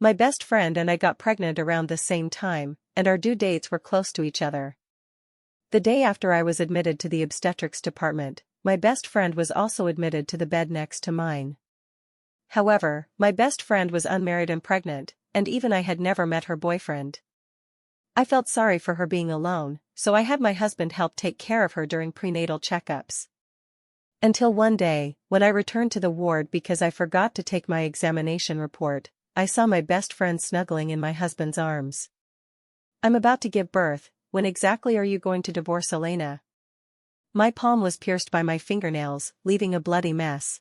My best friend and I got pregnant around the same time, and our due dates were close to each other. The day after I was admitted to the obstetrics department, my best friend was also admitted to the bed next to mine. However, my best friend was unmarried and pregnant, and even I had never met her boyfriend. I felt sorry for her being alone, so I had my husband help take care of her during prenatal checkups. Until one day, when I returned to the ward because I forgot to take my examination report, I saw my best friend snuggling in my husband's arms. "I'm about to give birth, when exactly are you going to divorce Elena?" My palm was pierced by my fingernails, leaving a bloody mess.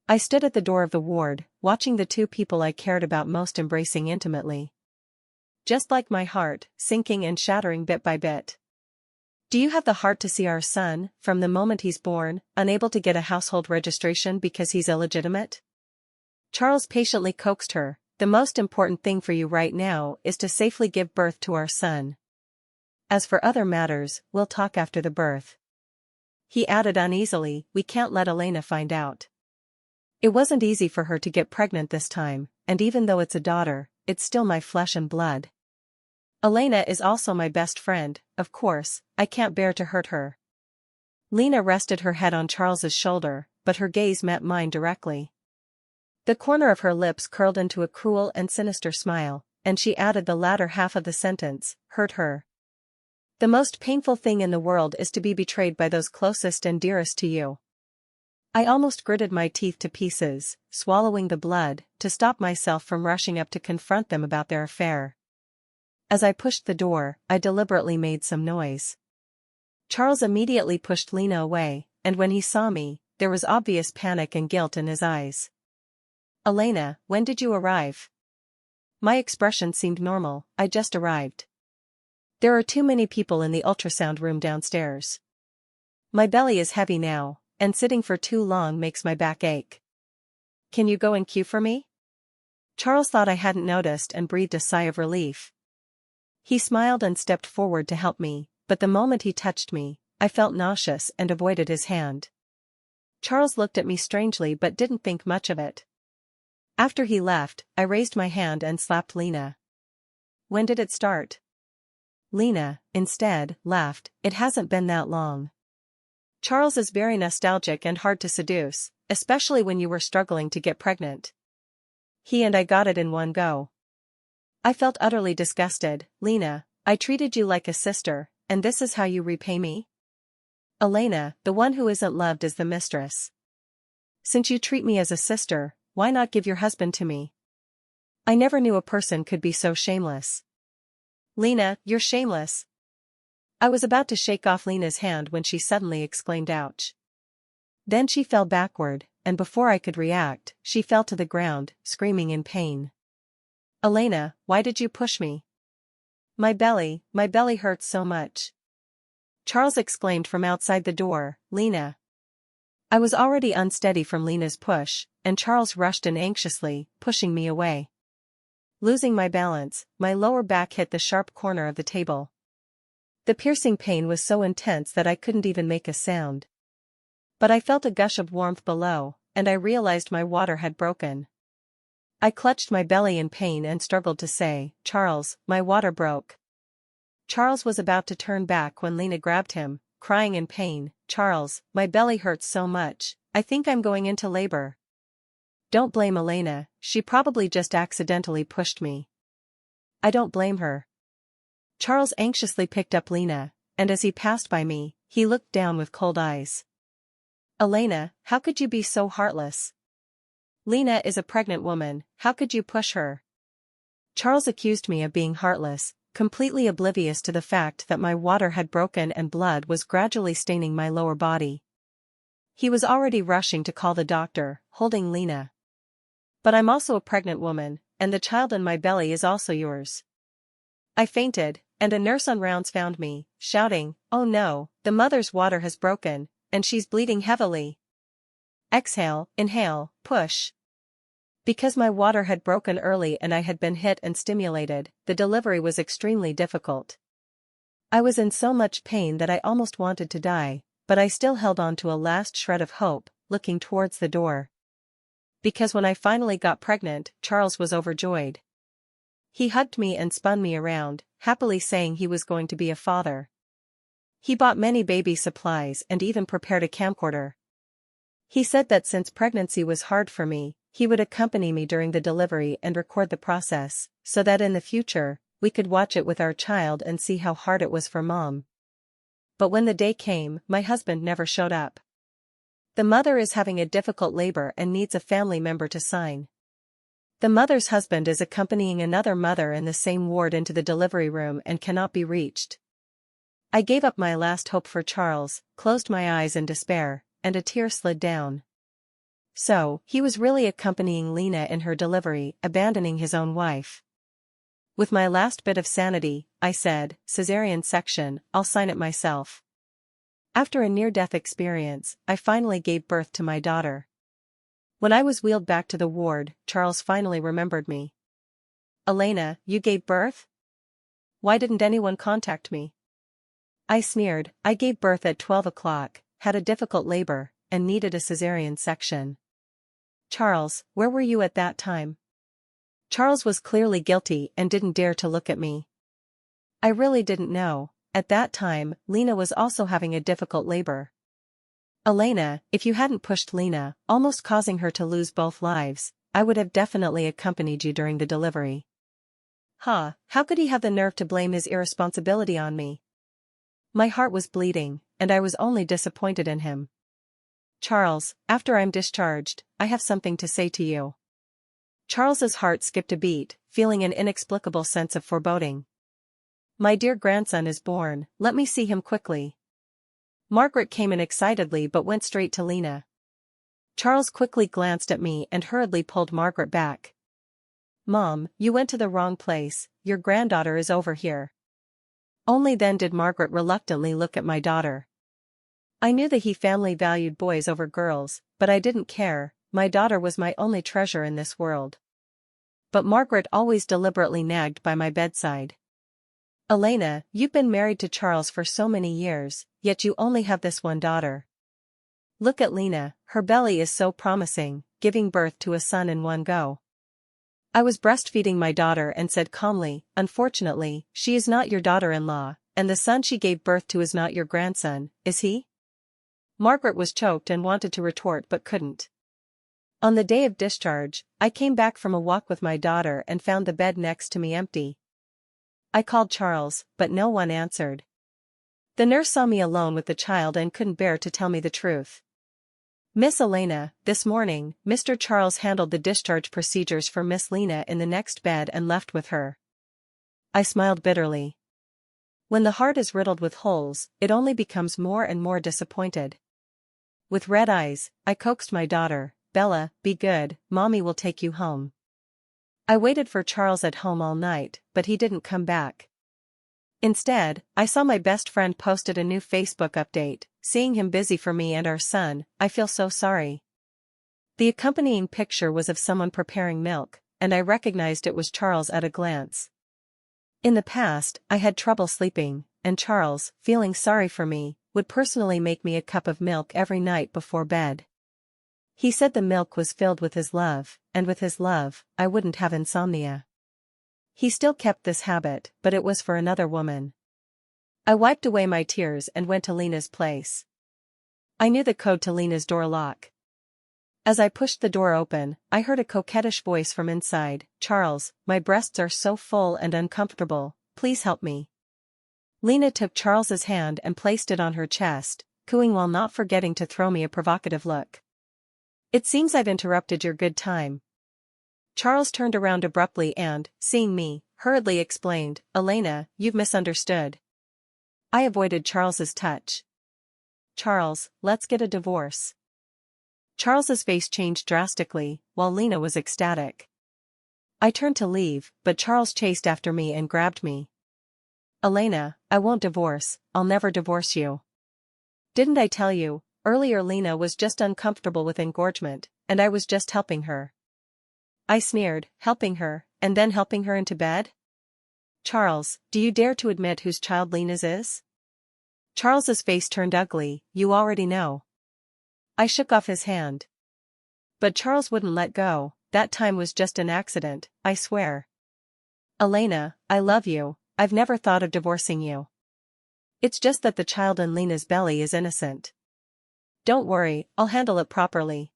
I stood at the door of the ward, watching the two people I cared about most embracing intimately. Just like my heart, sinking and shattering bit by bit. "Do you have the heart to see our son, from the moment he's born, unable to get a household registration because he's illegitimate?" Charles patiently coaxed her. "The most important thing for you right now is to safely give birth to our son. As for other matters, we'll talk after the birth." He added uneasily, "We can't let Elena find out." It wasn't easy for her to get pregnant this time, and even though it's a daughter, it's still my flesh and blood. Elena is also my best friend, of course, I can't bear to hurt her. Lena rested her head on Charles's shoulder, but her gaze met mine directly. The corner of her lips curled into a cruel and sinister smile, and she added the latter half of the sentence, "Hurt her. The most painful thing in the world is to be betrayed by those closest and dearest to you." I almost gritted my teeth to pieces, swallowing the blood, to stop myself from rushing up to confront them about their affair. As I pushed the door, I deliberately made some noise. Charles immediately pushed Lena away, and when he saw me, there was obvious panic and guilt in his eyes. "Elena, when did you arrive?" My expression seemed normal. "I just arrived. There are too many people in the ultrasound room downstairs. My belly is heavy now, and sitting for too long makes my back ache. Can you go and queue for me?" Charles thought I hadn't noticed and breathed a sigh of relief. He smiled and stepped forward to help me, but the moment he touched me, I felt nauseous and avoided his hand. Charles looked at me strangely but didn't think much of it. After he left, I raised my hand and slapped Lena. "When did it start?" Lena, instead, laughed. "It hasn't been that long. Charles is very nostalgic and hard to seduce, especially when you were struggling to get pregnant. He and I got it in one go." I felt utterly disgusted. "Lena, I treated you like a sister, and this is how you repay me?" "Elena, the one who isn't loved is the mistress. Since you treat me as a sister, why not give your husband to me? I never knew a person could be so shameless." "Lena, you're shameless." I was about to shake off Lena's hand when she suddenly exclaimed, "Ouch." Then she fell backward, and before I could react, she fell to the ground, screaming in pain. "Elena, why did you push me?" My belly hurts so much," Charles exclaimed from outside the door. "Lena." I was already unsteady from Lena's push, and Charles rushed in anxiously, pushing me away. Losing my balance, my lower back hit the sharp corner of the table. The piercing pain was so intense that I couldn't even make a sound. But I felt a gush of warmth below, and I realized my water had broken. I clutched my belly in pain and struggled to say, "Charles, my water broke." Charles was about to turn back when Lena grabbed him, crying in pain, "Charles, my belly hurts so much, I think I'm going into labor." Don't blame Elena, she probably just accidentally pushed me. I don't blame her. Charles anxiously picked up Lena, and as he passed by me, he looked down with cold eyes. "Elena, how could you be so heartless? Lena is a pregnant woman, how could you push her?" Charles accused me of being heartless, completely oblivious to the fact that my water had broken and blood was gradually staining my lower body. He was already rushing to call the doctor, holding Lena. "But I'm also a pregnant woman, and the child in my belly is also yours." I fainted, and a nurse on rounds found me, shouting, "Oh no, the mother's water has broken, and she's bleeding heavily. Exhale, inhale, push." Because my water had broken early and I had been hit and stimulated, the delivery was extremely difficult. I was in so much pain that I almost wanted to die, but I still held on to a last shred of hope, looking towards the door. Because when I finally got pregnant, Charles was overjoyed. He hugged me and spun me around, happily saying he was going to be a father. He bought many baby supplies and even prepared a camcorder. He said that since pregnancy was hard for me, he would accompany me during the delivery and record the process, so that in the future, we could watch it with our child and see how hard it was for Mom. But when the day came, my husband never showed up. The mother is having a difficult labor and needs a family member to sign. The mother's husband is accompanying another mother in the same ward into the delivery room and cannot be reached. I gave up my last hope for Charles, closed my eyes in despair, and a tear slid down. So, he was really accompanying Lena in her delivery, abandoning his own wife. With my last bit of sanity, I said, "Cesarean section, I'll sign it myself." After a near-death experience, I finally gave birth to my daughter. When I was wheeled back to the ward, Charles finally remembered me. "Elena, you gave birth? Why didn't anyone contact me?" I sneered. "I gave birth at 12 o'clock, had a difficult labor, and needed a cesarean section." "Charles, where were you at that time?" Charles was clearly guilty and didn't dare to look at me. "I really didn't know. At that time, Lena was also having a difficult labor." "Elena, if you hadn't pushed Lena, almost causing her to lose both lives, I would have definitely accompanied you during the delivery." "Huh, how could he have the nerve to blame his irresponsibility on me?" My heart was bleeding, and I was only disappointed in him. "Charles, after I'm discharged, I have something to say to you." Charles's heart skipped a beat, feeling an inexplicable sense of foreboding. "My dear grandson is born, let me see him quickly." Margaret came in excitedly but went straight to Lena. Charles quickly glanced at me and hurriedly pulled Margaret back. "Mom, you went to the wrong place, your granddaughter is over here." Only then did Margaret reluctantly look at my daughter. I knew that he family valued boys over girls, but I didn't care, my daughter was my only treasure in this world. But Margaret always deliberately nagged by my bedside. "Elena, you've been married to Charles for so many years, yet you only have this one daughter. Look at Lena, her belly is so promising, giving birth to a son in one go." I was breastfeeding my daughter and said calmly, "Unfortunately, she is not your daughter-in-law, and the son she gave birth to is not your grandson, is he?" Margaret was choked and wanted to retort but couldn't. On the day of discharge, I came back from a walk with my daughter and found the bed next to me empty. I called Charles, but no one answered. The nurse saw me alone with the child and couldn't bear to tell me the truth. "Miss Elena, this morning, Mr. Charles handled the discharge procedures for Miss Lena in the next bed and left with her." I smiled bitterly. When the heart is riddled with holes, it only becomes more and more disappointed. With red eyes, I coaxed my daughter, "Bella, be good, Mommy will take you home." I waited for Charles at home all night, but he didn't come back. Instead, I saw my best friend posted a new Facebook update, "Seeing him busy for me and our son, I feel so sorry." The accompanying picture was of someone preparing milk, and I recognized it was Charles at a glance. In the past, I had trouble sleeping, and Charles, feeling sorry for me, would personally make me a cup of milk every night before bed. He said the milk was filled with his love, and with his love, I wouldn't have insomnia. He still kept this habit, but it was for another woman. I wiped away my tears and went to Lena's place. I knew the code to Lena's door lock. As I pushed the door open, I heard a coquettish voice from inside, "Charles, my breasts are so full and uncomfortable, please help me." Lena took Charles's hand and placed it on her chest, cooing while not forgetting to throw me a provocative look. "It seems I've interrupted your good time." Charles turned around abruptly and, seeing me, hurriedly explained, "Elena, you've misunderstood." I avoided Charles's touch. "Charles, let's get a divorce." Charles's face changed drastically, while Lena was ecstatic. I turned to leave, but Charles chased after me and grabbed me. "Elena, I won't divorce, I'll never divorce you." "Didn't I tell you, earlier Lena was just uncomfortable with engorgement, and I was just helping her." I sneered, "Helping her, and then helping her into bed?" "Charles, do you dare to admit whose child Lena's is?" Charles's face turned ugly, "You already know." I shook off his hand. But Charles wouldn't let go. That time was just an accident, I swear. Elena, I love you, I've never thought of divorcing you. It's just that the child in Lena's belly is innocent. Don't worry, I'll handle it properly.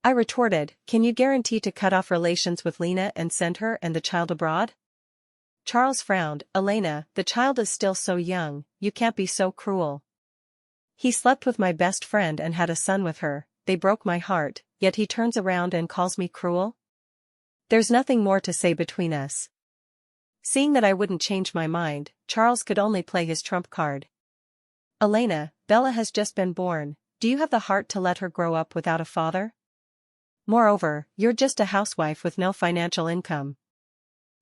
I retorted, can you guarantee to cut off relations with Lena and send her and the child abroad? Charles frowned, Elena, the child is still so young, you can't be so cruel. He slept with my best friend and had a son with her, they broke my heart, yet he turns around and calls me cruel? There's nothing more to say between us. Seeing that I wouldn't change my mind, Charles could only play his trump card. Elena, Bella has just been born, do you have the heart to let her grow up without a father? Moreover, you're just a housewife with no financial income.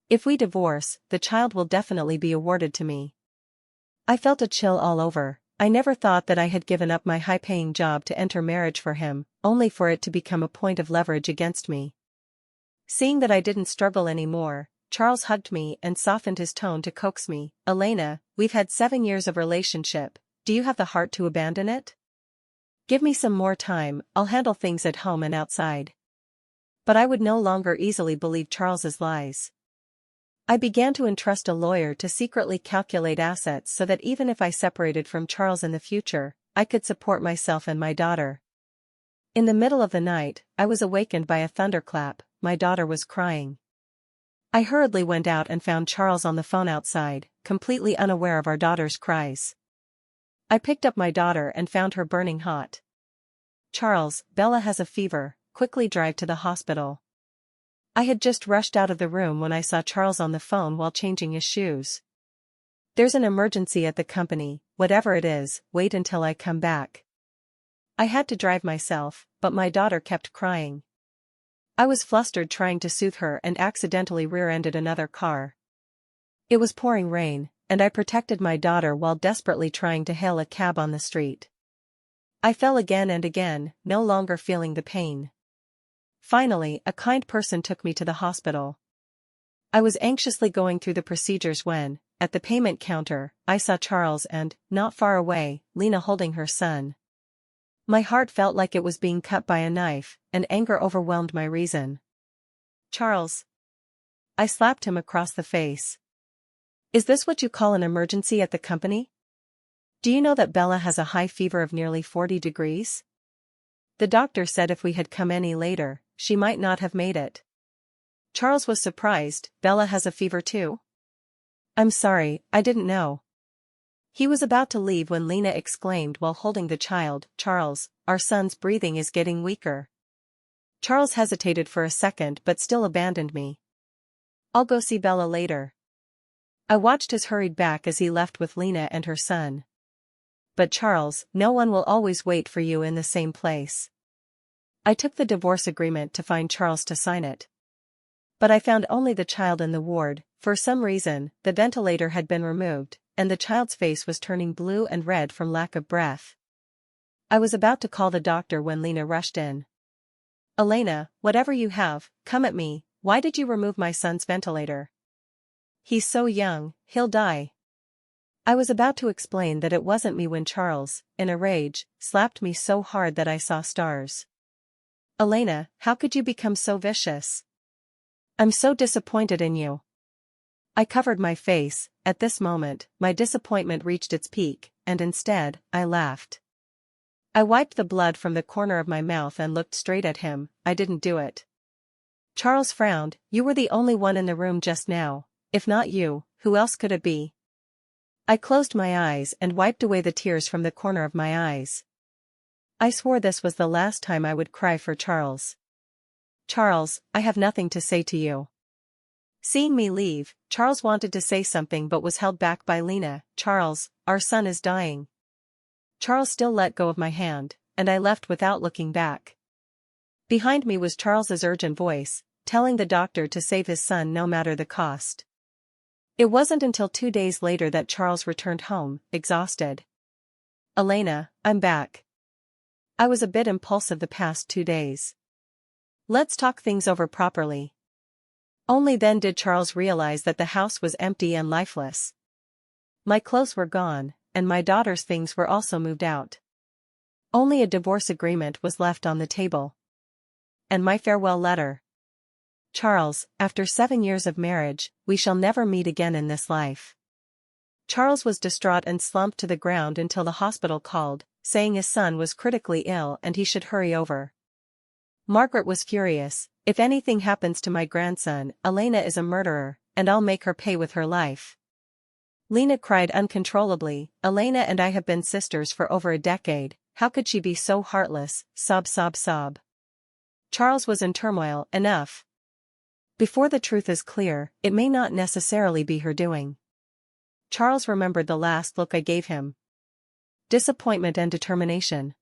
If we divorce, the child will definitely be awarded to me. I felt a chill all over. I never thought that I had given up my high-paying job to enter marriage for him, only for it to become a point of leverage against me. Seeing that I didn't struggle anymore, Charles hugged me and softened his tone to coax me. Elena, we've had 7 years of relationship, do you have the heart to abandon it? Give me some more time, I'll handle things at home and outside. But I would no longer easily believe Charles's lies. I began to entrust a lawyer to secretly calculate assets so that even if I separated from Charles in the future, I could support myself and my daughter. In the middle of the night, I was awakened by a thunderclap. My daughter was crying. I hurriedly went out and found Charles on the phone outside, completely unaware of our daughter's cries. I picked up my daughter and found her burning hot. Charles, Bella has a fever, quickly drive to the hospital. I had just rushed out of the room when I saw Charles on the phone while changing his shoes. There's an emergency at the company, whatever it is, wait until I come back. I had to drive myself, but my daughter kept crying. I was flustered trying to soothe her and accidentally rear-ended another car. It was pouring rain, and I protected my daughter while desperately trying to hail a cab on the street. I fell again and again, no longer feeling the pain. Finally, a kind person took me to the hospital. I was anxiously going through the procedures when, at the payment counter, I saw Charles and, not far away, Lena holding her son. My heart felt like it was being cut by a knife, and anger overwhelmed my reason. Charles. I slapped him across the face. Is this what you call an emergency at the company? Do you know that Bella has a high fever of nearly 40 degrees? The doctor said if we had come any later, she might not have made it. Charles was surprised. Bella has a fever too? I'm sorry, I didn't know. He was about to leave when Lena exclaimed while holding the child, Charles, our son's breathing is getting weaker. Charles hesitated for a second but still abandoned me. I'll go see Bella later. I watched his hurried back as he left with Lena and her son. But Charles, no one will always wait for you in the same place. I took the divorce agreement to find Charles to sign it. But I found only the child in the ward. For some reason, the ventilator had been removed, and the child's face was turning blue and red from lack of breath. I was about to call the doctor when Lena rushed in. Elena, whatever you have, come at me, why did you remove my son's ventilator? He's so young, he'll die. I was about to explain that it wasn't me when Charles, in a rage, slapped me so hard that I saw stars. Elena, how could you become so vicious? I'm so disappointed in you. I covered my face. At this moment, my disappointment reached its peak, and instead, I laughed. I wiped the blood from the corner of my mouth and looked straight at him. I didn't do it. Charles frowned. You were the only one in the room just now. If not you, who else could it be? I closed my eyes and wiped away the tears from the corner of my eyes. I swore this was the last time I would cry for Charles. Charles, I have nothing to say to you. Seeing me leave, Charles wanted to say something but was held back by Lena. Charles, our son is dying. Charles still let go of my hand, and I left without looking back. Behind me was Charles's urgent voice, telling the doctor to save his son no matter the cost. It wasn't until 2 days later that Charles returned home, exhausted. Elena, I'm back. I was a bit impulsive the past 2 days. Let's talk things over properly. Only then did Charles realize that the house was empty and lifeless. My clothes were gone, and my daughter's things were also moved out. Only a divorce agreement was left on the table. and my farewell letter. Charles, after 7 years of marriage, we shall never meet again in this life. Charles was distraught and slumped to the ground until the hospital called, saying his son was critically ill and he should hurry over. Margaret was furious. If anything happens to my grandson, Elena is a murderer, and I'll make her pay with her life. Lena cried uncontrollably. Elena and I have been sisters for over a decade. How could she be so heartless? Sob, sob, sob. Charles was in turmoil. Enough. Before the truth is clear, it may not necessarily be her doing. Charles remembered the last look I gave him. Disappointment and determination.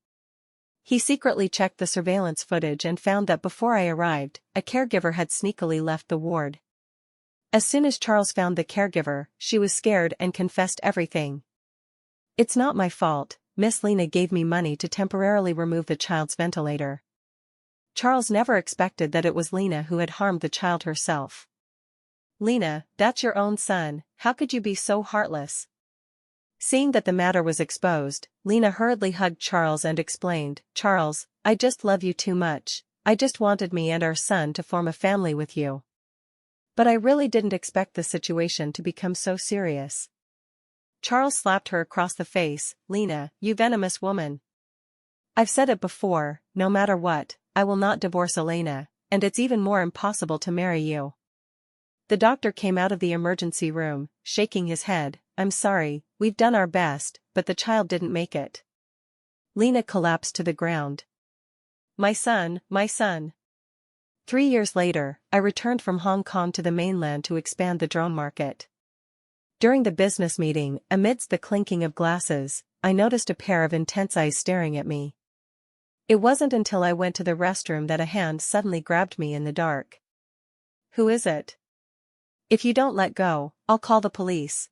He secretly checked the surveillance footage and found that before I arrived, a caregiver had sneakily left the ward. As soon as Charles found the caregiver, she was scared and confessed everything. It's not my fault, Miss Lena gave me money to temporarily remove the child's ventilator. Charles never expected that it was Lena who had harmed the child herself. Lena, that's your own son, how could you be so heartless? Seeing that the matter was exposed, Lena hurriedly hugged Charles and explained, Charles, I just love you too much, I just wanted me and our son to form a family with you. But I really didn't expect the situation to become so serious. Charles slapped her across the face, Lena, you venomous woman. I've said it before, no matter what, I will not divorce Elena, and it's even more impossible to marry you. The doctor came out of the emergency room, shaking his head, I'm sorry, we've done our best, but the child didn't make it. Lena collapsed to the ground. My son, my son. 3 years later, I returned from Hong Kong to the mainland to expand the drone market. During the business meeting, amidst the clinking of glasses, I noticed a pair of intense eyes staring at me. It wasn't until I went to the restroom that a hand suddenly grabbed me in the dark. Who is it? If you don't let go, I'll call the police.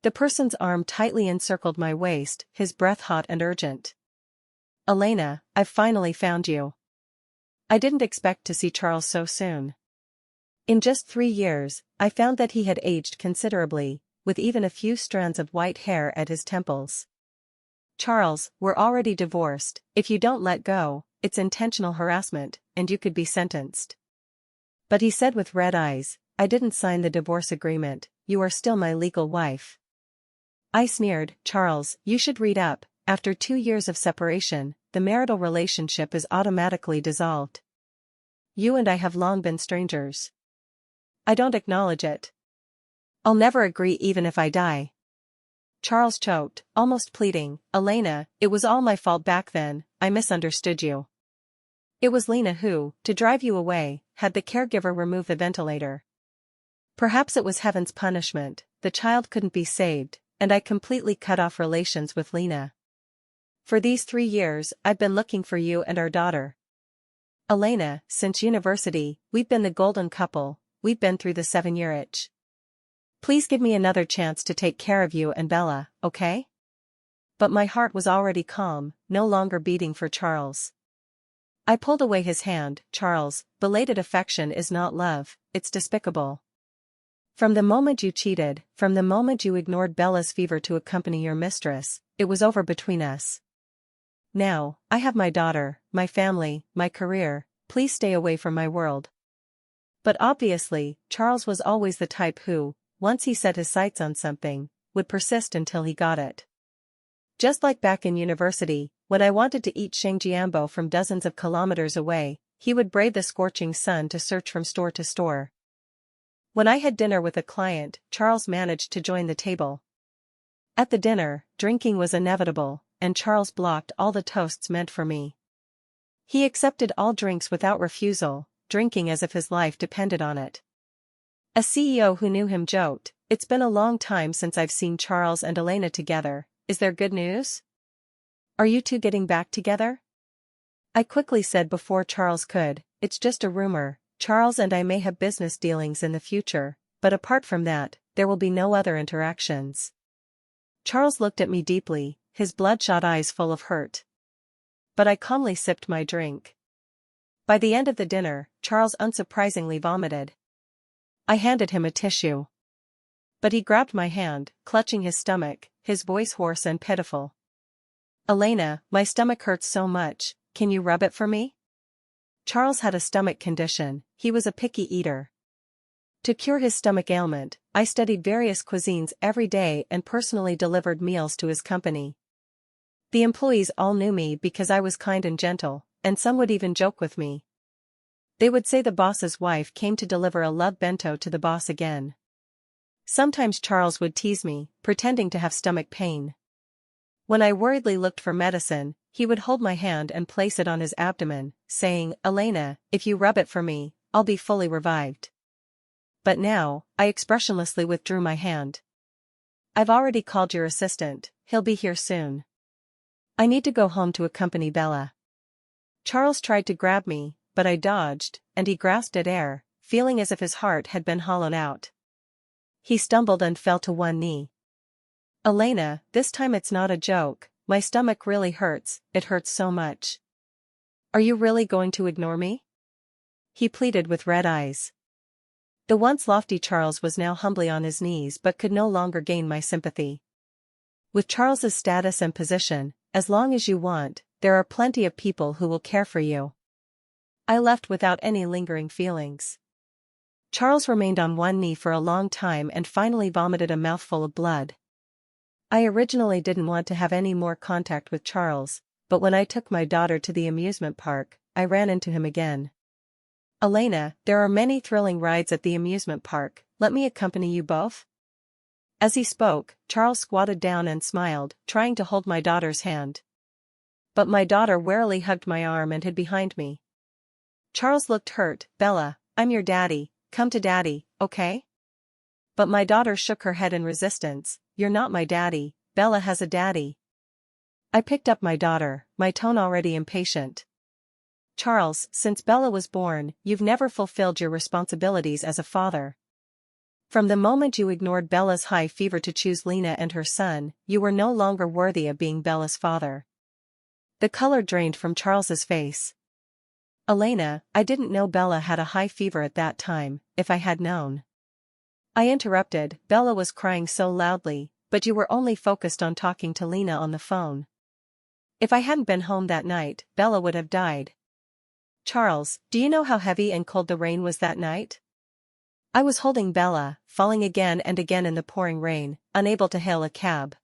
The person's arm tightly encircled my waist, his breath hot and urgent. Elena, I've finally found you. I didn't expect to see Charles so soon. In just 3 years, I found that he had aged considerably, with even a few strands of white hair at his temples. Charles, we're already divorced, if you don't let go, it's intentional harassment, and you could be sentenced. But he said with red eyes, I didn't sign the divorce agreement, you are still my legal wife. I sneered, Charles, you should read up, after 2 years of separation, the marital relationship is automatically dissolved. You and I have long been strangers. I don't acknowledge it. I'll never agree even if I die. Charles choked, almost pleading, Elena, it was all my fault back then, I misunderstood you. It was Lena who, to drive you away, had the caregiver remove the ventilator. Perhaps it was heaven's punishment, the child couldn't be saved, and I completely cut off relations with Lena. For these 3 years, I've been looking for you and our daughter. Elena, since university, we've been the golden couple, we've been through the 7-year itch. Please give me another chance to take care of you and Bella, okay? But my heart was already calm, no longer beating for Charles. I pulled away his hand, Charles, belated affection is not love, it's despicable. From the moment you cheated, from the moment you ignored Bella's fever to accompany your mistress, it was over between us. Now, I have my daughter, my family, my career, please stay away from my world. But obviously, Charles was always the type who, once he set his sights on something, would persist until he got it. Just like back in university, when I wanted to eat shengjiambo from dozens of kilometers away, he would brave the scorching sun to search from store to store. When I had dinner with a client, Charles managed to join the table. At the dinner, drinking was inevitable, and Charles blocked all the toasts meant for me. He accepted all drinks without refusal, drinking as if his life depended on it. A CEO who knew him joked, it's been a long time since I've seen Charles and Elena together, is there good news? Are you two getting back together? I quickly said before Charles could, it's just a rumor, Charles and I may have business dealings in the future, but apart from that, there will be no other interactions. Charles looked at me deeply, his bloodshot eyes full of hurt. But I calmly sipped my drink. By the end of the dinner, Charles unsurprisingly vomited. I handed him a tissue. But he grabbed my hand, clutching his stomach, his voice hoarse and pitiful. Elena, my stomach hurts so much, can you rub it for me? Charles had a stomach condition, he was a picky eater. To cure his stomach ailment, I studied various cuisines every day and personally delivered meals to his company. The employees all knew me because I was kind and gentle, and some would even joke with me. They would say the boss's wife came to deliver a love bento to the boss again. Sometimes Charles would tease me, pretending to have stomach pain. When I worriedly looked for medicine, he would hold my hand and place it on his abdomen, saying, "Elena, if you rub it for me, I'll be fully revived." But now, I expressionlessly withdrew my hand. "I've already called your assistant, he'll be here soon. I need to go home to accompany Bella." Charles tried to grab me, but I dodged, and he grasped at air, feeling as if his heart had been hollowed out. He stumbled and fell to one knee. "Elena, this time it's not a joke, my stomach really hurts, it hurts so much. Are you really going to ignore me?" He pleaded with red eyes. The once lofty Charles was now humbly on his knees but could no longer gain my sympathy. With Charles's status and position, as long as you want, there are plenty of people who will care for you. I left without any lingering feelings. Charles remained on one knee for a long time and finally vomited a mouthful of blood. I originally didn't want to have any more contact with Charles, but when I took my daughter to the amusement park, I ran into him again. "Elena, there are many thrilling rides at the amusement park, let me accompany you both?" As he spoke, Charles squatted down and smiled, trying to hold my daughter's hand. But my daughter warily hugged my arm and hid behind me. Charles looked hurt. "Bella, I'm your daddy, come to daddy, okay?" But my daughter shook her head in resistance. "You're not my daddy, Bella has a daddy." I picked up my daughter, my tone already impatient. "Charles, since Bella was born, you've never fulfilled your responsibilities as a father. From the moment you ignored Bella's high fever to choose Lena and her son, you were no longer worthy of being Bella's father." The color drained from Charles's face. "Elena, I didn't know Bella had a high fever at that time, if I had known." I interrupted. "Bella was crying so loudly, but you were only focused on talking to Lena on the phone. If I hadn't been home that night, Bella would have died." "Charles, do you know how heavy and cold the rain was that night? I was holding Bella, falling again and again in the pouring rain, unable to hail a cab.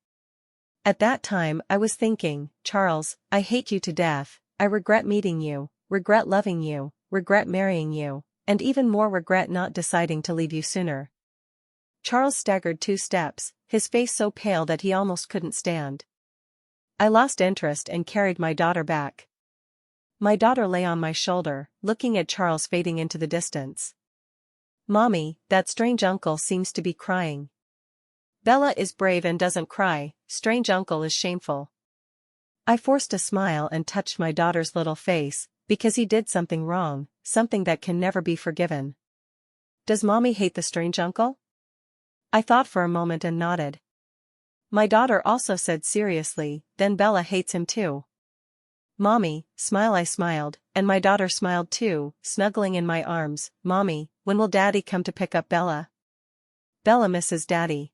At that time I was thinking, Charles, I hate you to death, I regret meeting you, regret loving you, regret marrying you, and even more regret not deciding to leave you sooner." Charles staggered 2 steps, his face so pale that he almost couldn't stand. I lost interest and carried my daughter back. My daughter lay on my shoulder, looking at Charles fading into the distance. "Mommy, that strange uncle seems to be crying." "Bella is brave and doesn't cry, strange uncle is shameful." I forced a smile and touched my daughter's little face, because he did something wrong, something that can never be forgiven. "Does mommy hate the strange uncle?" I thought for a moment and nodded. My daughter also said seriously, "Then Bella hates him too." "Mommy, smile." I smiled, and my daughter smiled too, snuggling in my arms. "Mommy, when will Daddy come to pick up Bella?" "Bella misses Daddy."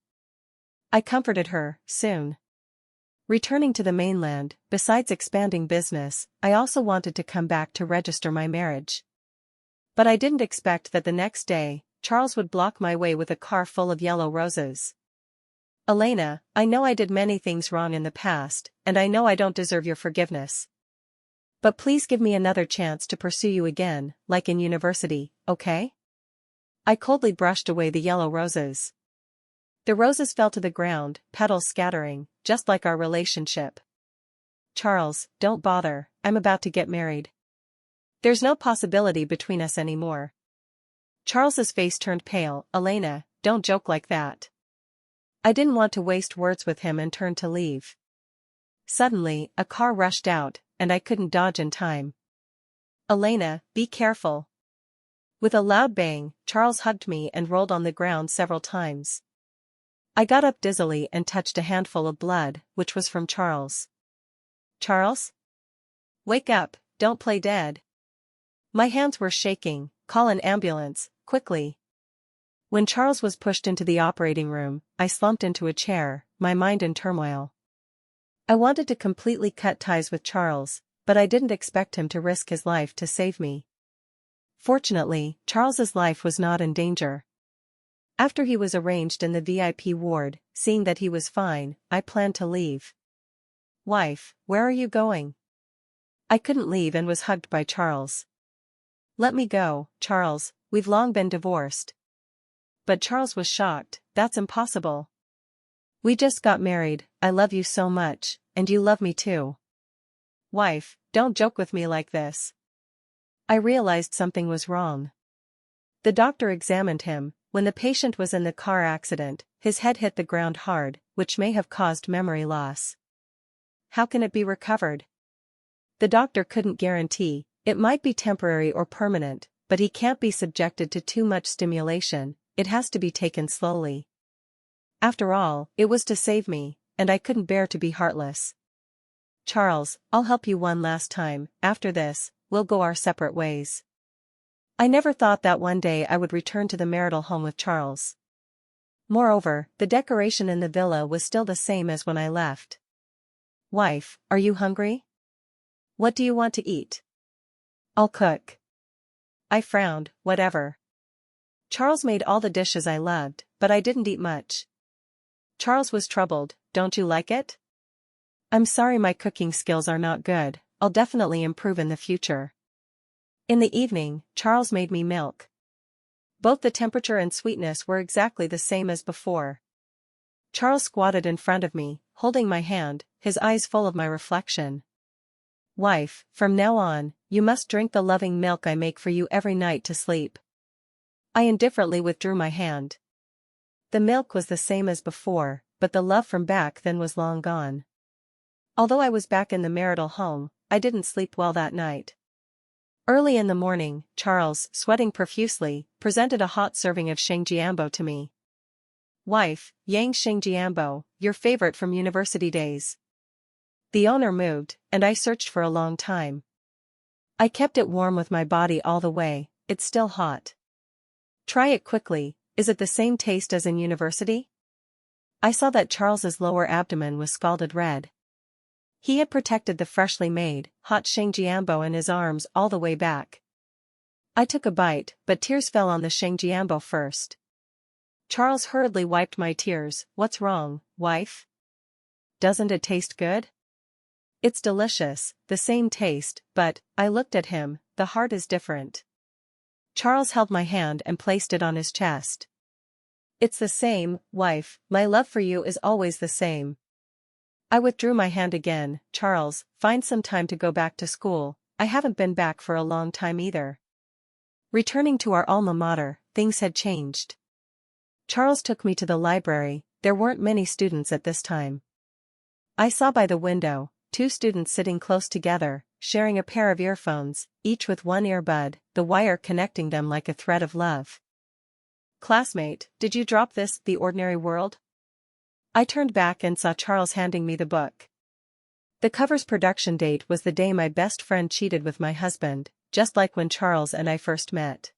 I comforted her, "Soon." Returning to the mainland, besides expanding business, I also wanted to come back to register my marriage. But I didn't expect that the next day, Charles would block my way with a car full of yellow roses. "Elena, I know I did many things wrong in the past, and I know I don't deserve your forgiveness. But please give me another chance to pursue you again, like in university, okay?" I coldly brushed away the yellow roses. The roses fell to the ground, petals scattering, just like our relationship. "Charles, don't bother, I'm about to get married. There's no possibility between us anymore." Charles's face turned pale. "Elena, don't joke like that." I didn't want to waste words with him and turned to leave. Suddenly, a car rushed out, and I couldn't dodge in time. "Elena, be careful." With a loud bang, Charles hugged me and rolled on the ground several times. I got up dizzily and touched a handful of blood, which was from Charles. "Charles? Wake up, don't play dead." My hands were shaking. "Call an ambulance, quickly." When Charles was pushed into the operating room, I slumped into a chair, my mind in turmoil. I wanted to completely cut ties with Charles, but I didn't expect him to risk his life to save me. Fortunately, Charles's life was not in danger. After he was arranged in the VIP ward, seeing that he was fine, I planned to leave. "Wife, where are you going?" I couldn't leave and was hugged by Charles. "Let me go, Charles, we've long been divorced." But Charles was shocked. "That's impossible. We just got married, I love you so much, and you love me too." "Wife, don't joke with me like this." I realized something was wrong. The doctor examined him. When the patient was in the car accident, his head hit the ground hard, which may have caused memory loss. "How can it be recovered?" The doctor couldn't guarantee. It might be temporary or permanent, but he can't be subjected to too much stimulation. It has to be taken slowly. After all, it was to save me, and I couldn't bear to be heartless. "Charles, I'll help you one last time. After this, we'll go our separate ways." I never thought that one day I would return to the marital home with Charles. Moreover, the decoration in the villa was still the same as when I left. "Wife, are you hungry? What do you want to eat?" "I'll cook." I frowned. Whatever. Charles made all the dishes I loved, but I didn't eat much. Charles was troubled. "Don't you like it?" "I'm sorry, my cooking skills are not good. I'll definitely improve in the future." In the evening, Charles made me milk. Both the temperature and sweetness were exactly the same as before. Charles squatted in front of me, holding my hand, his eyes full of my reflection. "Wife, from now on, you must drink the loving milk I make for you every night to sleep." I indifferently withdrew my hand. The milk was the same as before, but the love from back then was long gone. Although I was back in the marital home, I didn't sleep well that night. Early in the morning, Charles, sweating profusely, presented a hot serving of shengjiambo to me. "Wife, yang shengjiambo, your favorite from university days." The owner moved, and I searched for a long time. I kept it warm with my body all the way. "It's still hot. Try it quickly. Is it the same taste as in university?" I saw that Charles's lower abdomen was scalded red. He had protected the freshly made, hot shengjiambo in his arms all the way back. I took a bite, but tears fell on the shengjiambo first. Charles hurriedly wiped my tears. "What's wrong, wife? Doesn't it taste good?" "It's delicious, the same taste, but," I looked at him, "the heart is different." Charles held my hand and placed it on his chest. "It's the same, wife, my love for you is always the same." I withdrew my hand again. "Charles, find some time to go back to school. I haven't been back for a long time either." Returning to our alma mater, things had changed. Charles took me to the library. There weren't many students at this time. I saw by the window, two students sitting close together, sharing a pair of earphones, each with one earbud, the wire connecting them like a thread of love. "Classmate, did you drop this, The Ordinary World?" I turned back and saw Charles handing me the book. The cover's production date was the day my best friend cheated with my husband, just like when Charles and I first met.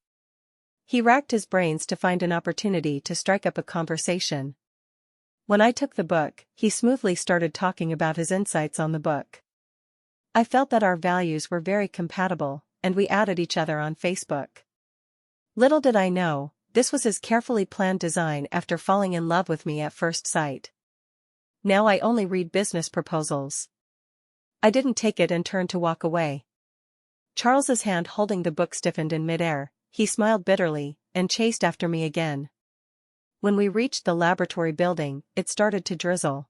He racked his brains to find an opportunity to strike up a conversation. When I took the book, he smoothly started talking about his insights on the book. I felt that our values were very compatible, and we added each other on Facebook. Little did I know, this was his carefully planned design after falling in love with me at first sight. Now I only read business proposals. I didn't take it and turned to walk away. Charles's hand holding the book stiffened in midair. He smiled bitterly, and chased after me again. When we reached the laboratory building, it started to drizzle.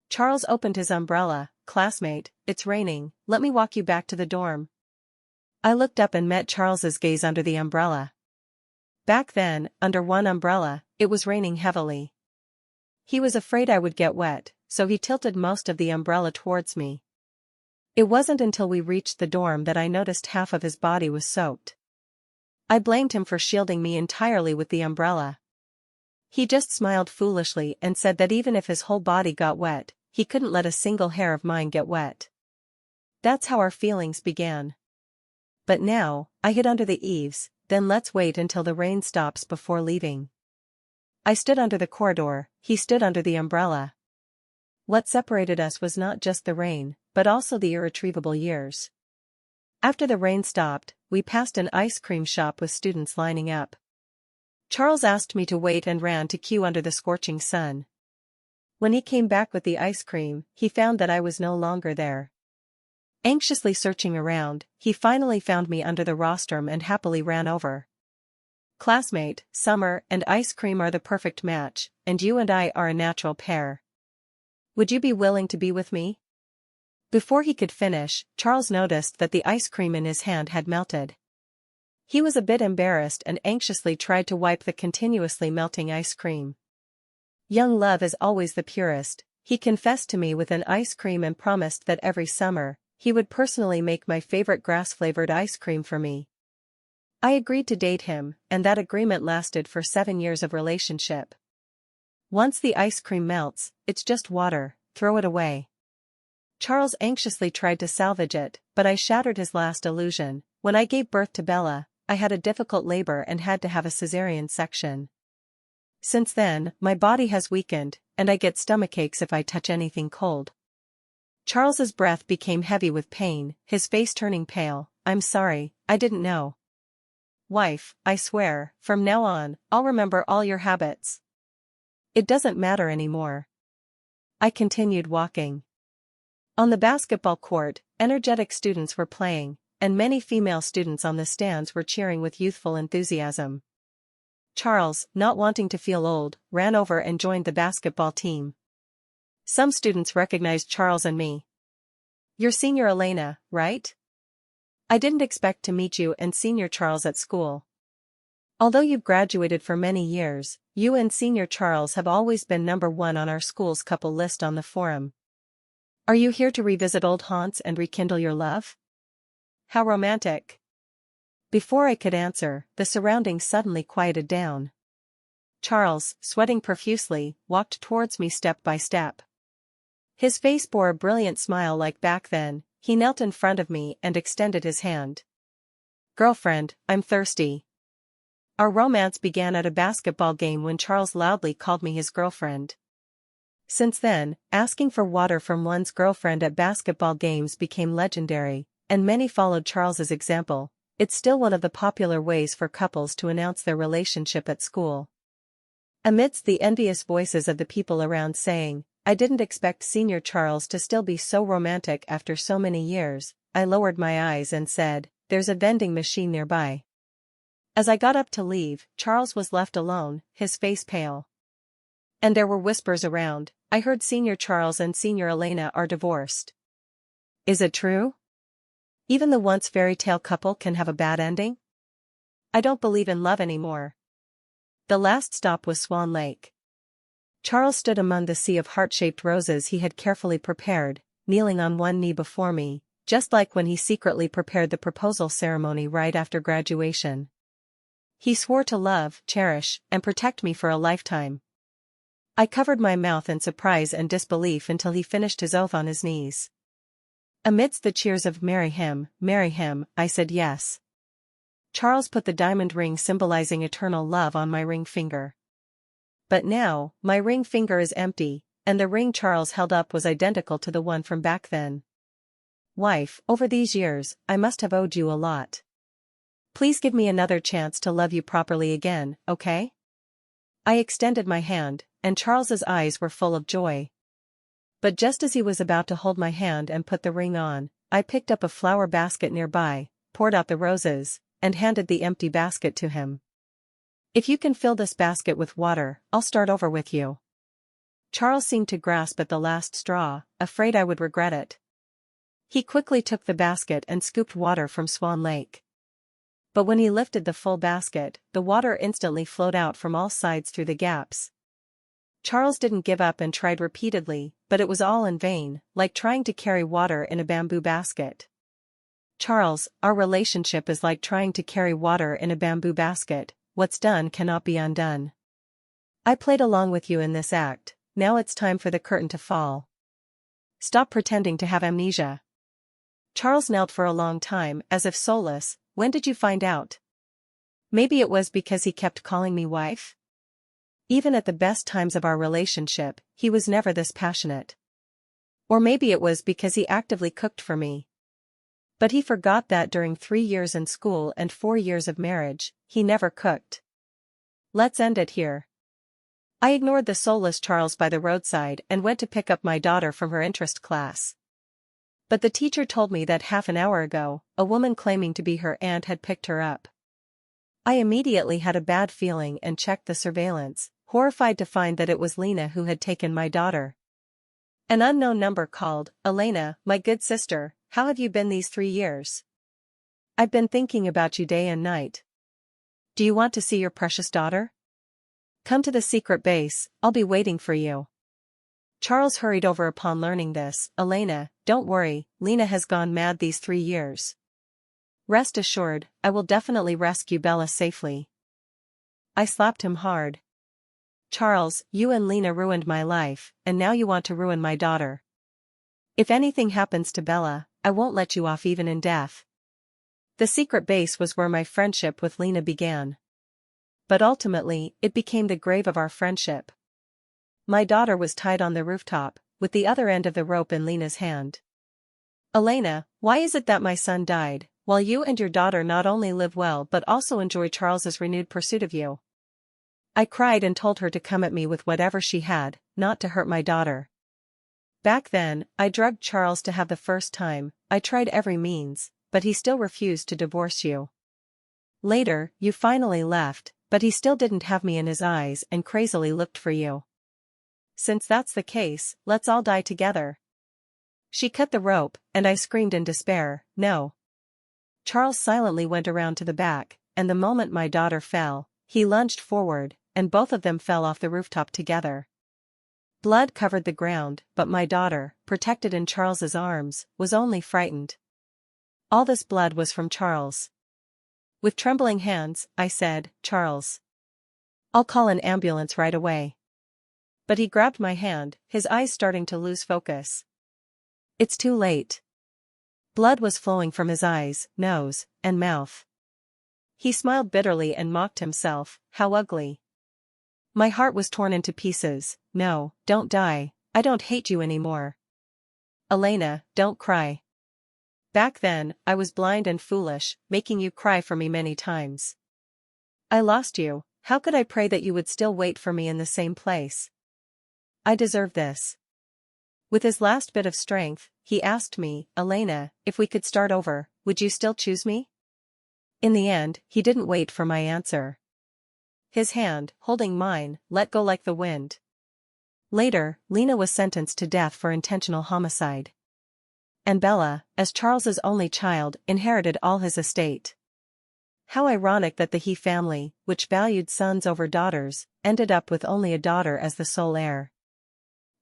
Charles opened his umbrella. "Classmate, it's raining, let me walk you back to the dorm." I looked up and met Charles's gaze under the umbrella. Back then, under one umbrella, it was raining heavily. He was afraid I would get wet, so he tilted most of the umbrella towards me. It wasn't until we reached the dorm that I noticed half of his body was soaked. I blamed him for shielding me entirely with the umbrella. He just smiled foolishly and said that even if his whole body got wet, he couldn't let a single hair of mine get wet. That's how our feelings began. But now, I hid under the eaves. "Then let's wait until the rain stops before leaving." I stood under the corridor, he stood under the umbrella. What separated us was not just the rain, but also the irretrievable years. After the rain stopped, we passed an ice cream shop with students lining up. Charles asked me to wait and ran to queue under the scorching sun. When he came back with the ice cream, he found that I was no longer there. Anxiously searching around, he finally found me under the rostrum and happily ran over. Classmate, summer and ice cream are the perfect match, and you and I are a natural pair. Would you be willing to be with me? Before he could finish, Charles noticed that the ice cream in his hand had melted. He was a bit embarrassed and anxiously tried to wipe the continuously melting ice cream. Young love is always the purest, he confessed to me with an ice cream and promised that every summer, he would personally make my favorite grass-flavored ice cream for me. I agreed to date him, and that agreement lasted for 7 years of relationship. Once the ice cream melts, it's just water, throw it away. Charles anxiously tried to salvage it, but I shattered his last illusion. When I gave birth to Bella, I had a difficult labor and had to have a cesarean section. Since then, my body has weakened, and I get stomachaches if I touch anything cold. Charles's breath became heavy with pain, his face turning pale. I'm sorry, I didn't know. Wife, I swear, from now on, I'll remember all your habits. It doesn't matter anymore. I continued walking. On the basketball court, energetic students were playing, and many female students on the stands were cheering with youthful enthusiasm. Charles, not wanting to feel old, ran over and joined the basketball team. Some students recognized Charles and me. You're Senior Elena, right? I didn't expect to meet you and Senior Charles at school. Although you've graduated for many years, you and Senior Charles have always been #1 on our school's couple list on the forum. Are you here to revisit old haunts and rekindle your love? How romantic. Before I could answer, the surroundings suddenly quieted down. Charles, sweating profusely, walked towards me step by step. His face bore a brilliant smile like back then. He knelt in front of me and extended his hand. Girlfriend, I'm thirsty. Our romance began at a basketball game when Charles loudly called me his girlfriend. Since then, asking for water from one's girlfriend at basketball games became legendary, and many followed Charles's example. It's still one of the popular ways for couples to announce their relationship at school. Amidst the envious voices of the people around saying, I didn't expect Senior Charles to still be so romantic after so many years, I lowered my eyes and said, there's a vending machine nearby. As I got up to leave, Charles was left alone, his face pale. And there were whispers around, I heard Senior Charles and Senior Elena are divorced. Is it true? Even the once fairy tale couple can have a bad ending? I don't believe in love anymore. The last stop was Swan Lake. Charles stood among the sea of heart-shaped roses he had carefully prepared, kneeling on one knee before me, just like when he secretly prepared the proposal ceremony right after graduation. He swore to love, cherish, and protect me for a lifetime. I covered my mouth in surprise and disbelief until he finished his oath on his knees. Amidst the cheers of marry him, I said yes. Charles put the diamond ring symbolizing eternal love on my ring finger. But now, my ring finger is empty, and the ring Charles held up was identical to the one from back then. Wife, over these years, I must have owed you a lot. Please give me another chance to love you properly again, okay? I extended my hand, and Charles's eyes were full of joy. But just as he was about to hold my hand and put the ring on, I picked up a flower basket nearby, poured out the roses, and handed the empty basket to him. If you can fill this basket with water, I'll start over with you. Charles seemed to grasp at the last straw, afraid I would regret it. He quickly took the basket and scooped water from Swan Lake. But when he lifted the full basket, the water instantly flowed out from all sides through the gaps. Charles didn't give up and tried repeatedly, but it was all in vain, like trying to carry water in a bamboo basket. Charles, our relationship is like trying to carry water in a bamboo basket. What's done cannot be undone. I played along with you in this act, now it's time for the curtain to fall. Stop pretending to have amnesia. Charles knelt for a long time as if soulless. When did you find out? Maybe it was because he kept calling me wife? Even at the best times of our relationship, he was never this passionate. Or maybe it was because he actively cooked for me. But he forgot that during 3 years in school and 4 years of marriage, he never cooked. Let's end it here. I ignored the soulless Charles by the roadside and went to pick up my daughter from her interest class. But the teacher told me that half an hour ago, a woman claiming to be her aunt had picked her up. I immediately had a bad feeling and checked the surveillance, horrified to find that it was Lena who had taken my daughter. An unknown number called. "Elena, my good sister, how have you been these 3 years? I've been thinking about you day and night. Do you want to see your precious daughter? Come to the secret base, I'll be waiting for you." Charles hurried over upon learning this. "Elena, don't worry, Lena has gone mad these 3 years. Rest assured, I will definitely rescue Bella safely." I slapped him hard. "Charles, you and Lena ruined my life, and now you want to ruin my daughter. If anything happens to Bella, I won't let you off even in death." The secret base was where my friendship with Lena began. But ultimately, it became the grave of our friendship. My daughter was tied on the rooftop, with the other end of the rope in Lena's hand. "Elena, why is it that my son died, while you and your daughter not only live well but also enjoy Charles's renewed pursuit of you?" I cried and told her to come at me with whatever she had, not to hurt my daughter. Back then, I drugged Charles to have the first time. I tried every means, but he still refused to divorce you. Later, you finally left, but he still didn't have me in his eyes and crazily looked for you. Since that's the case, let's all die together." She cut the rope, and I screamed in despair, "No." Charles silently went around to the back, and the moment my daughter fell, he lunged forward, and both of them fell off the rooftop together. Blood covered the ground, but my daughter, protected in Charles's arms, was only frightened. All this blood was from Charles. With trembling hands, I said, "Charles, I'll call an ambulance right away." But he grabbed my hand, his eyes starting to lose focus. "It's too late." Blood was flowing from his eyes, nose, and mouth. He smiled bitterly and mocked himself. How ugly. My heart was torn into pieces. "No, don't die, I don't hate you anymore. Elena, don't cry. Back then, I was blind and foolish, making you cry for me many times. I lost you, how could I pray that you would still wait for me in the same place? I deserve this." With his last bit of strength, he asked me, "Elena, if we could start over, would you still choose me?" In the end, he didn't wait for my answer. His hand, holding mine, let go like the wind. Later, Lena was sentenced to death for intentional homicide. And Bella, as Charles's only child, inherited all his estate. How ironic that the He family, which valued sons over daughters, ended up with only a daughter as the sole heir.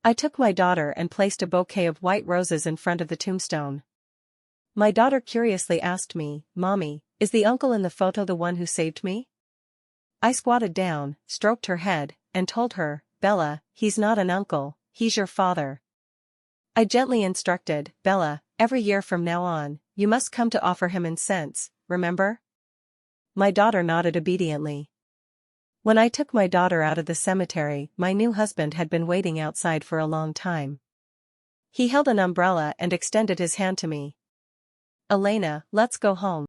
I took my daughter and placed a bouquet of white roses in front of the tombstone. My daughter curiously asked me, "Mommy, is the uncle in the photo the one who saved me?" I squatted down, stroked her head, and told her, "Bella, he's not an uncle, he's your father." I gently instructed, "Bella, every year from now on, you must come to offer him incense, remember?" My daughter nodded obediently. When I took my daughter out of the cemetery, my new husband had been waiting outside for a long time. He held an umbrella and extended his hand to me. "Elena, let's go home."